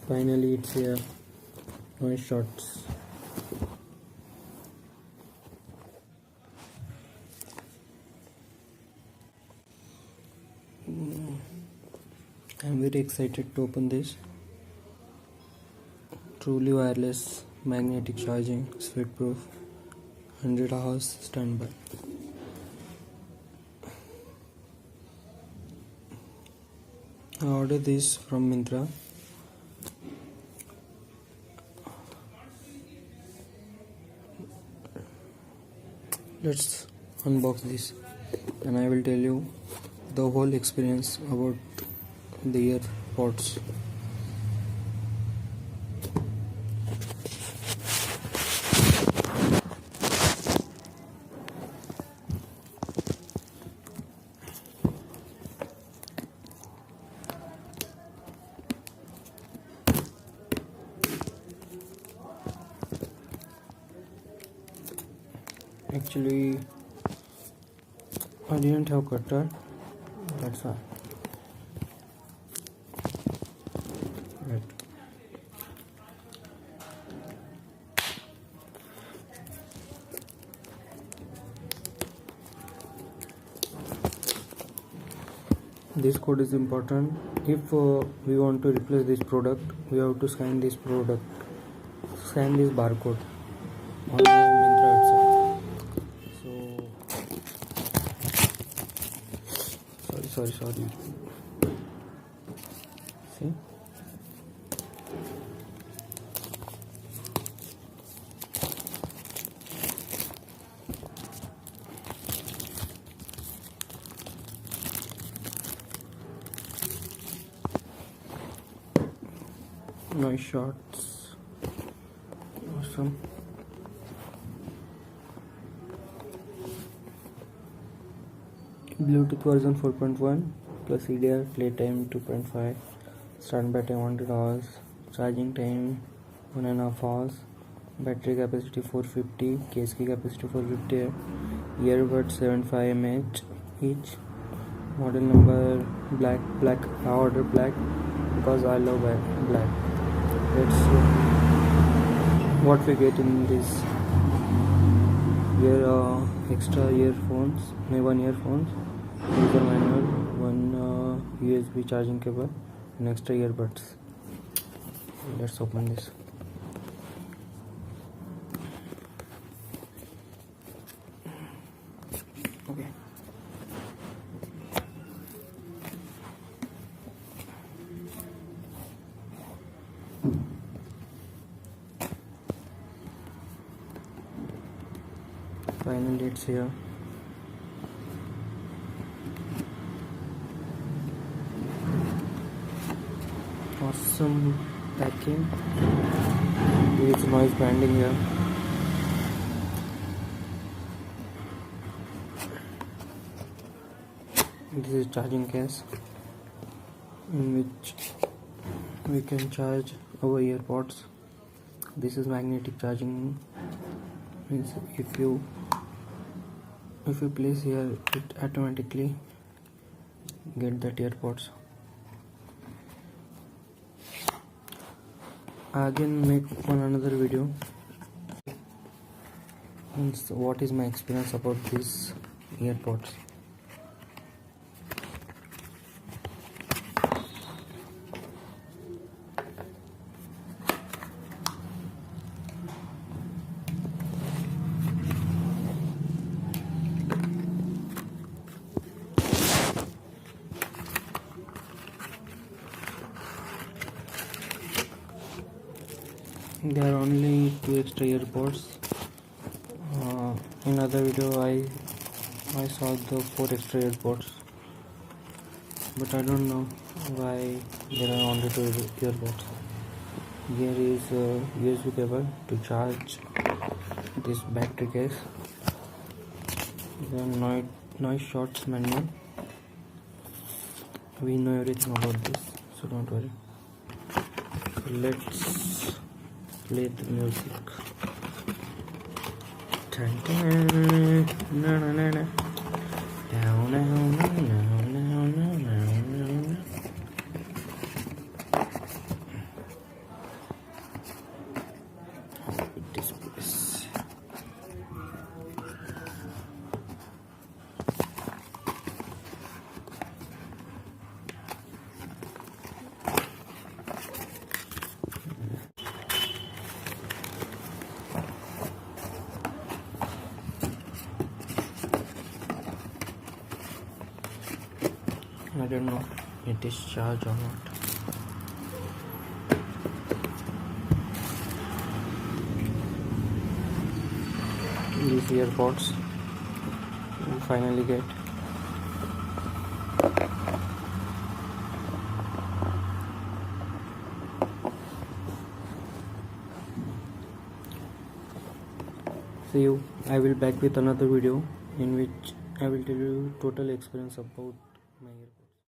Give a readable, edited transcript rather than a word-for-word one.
Finally, it's here. Noise shots. I'm very excited to open this. Truly wireless magnetic charging, sweat proof, 100 hours standby. I ordered this from Myntra. Let's unbox this and I will tell you the whole experience about the earpods. Actually, I didn't have cutter, that's why. Right. This code is important. If we want to replace this product, we have to scan this barcode on Myntra itself. So sorry. See? Nice shots. Awesome. Bluetooth version 4.1 plus EDR, playtime 2.5, standby time 100 hours, charging time 1.5 hours, battery capacity 450, case key capacity 450, earbuds 75 mAh each, model number black. I ordered black because I love black. Let's see what we get in this extra earphones, one earphones, user manual, one USB charging cable, and extra earbuds. Let's open this. Okay. Finally, it's here. Awesome packing. There is noise branding here. This is charging case in which we can charge our earpods. This is magnetic charging. Means if you place here, it automatically get that earpods. I again make another video. Means what is my experience about these earpods. There are only 2 extra earpods. In other video I saw the 4 extra earpods, but I don't know why there are only 2 earpods. Here is a USB cable to charge this battery case. The noise shots manual. We know everything about this, so don't worry. Let's play the music. Dun, dun, na, na, na, na. Down, down, down, down, down, down, down. I don't know it is charged or not. These earpods we finally get. See you. I will back with another video in which I will tell you total experience about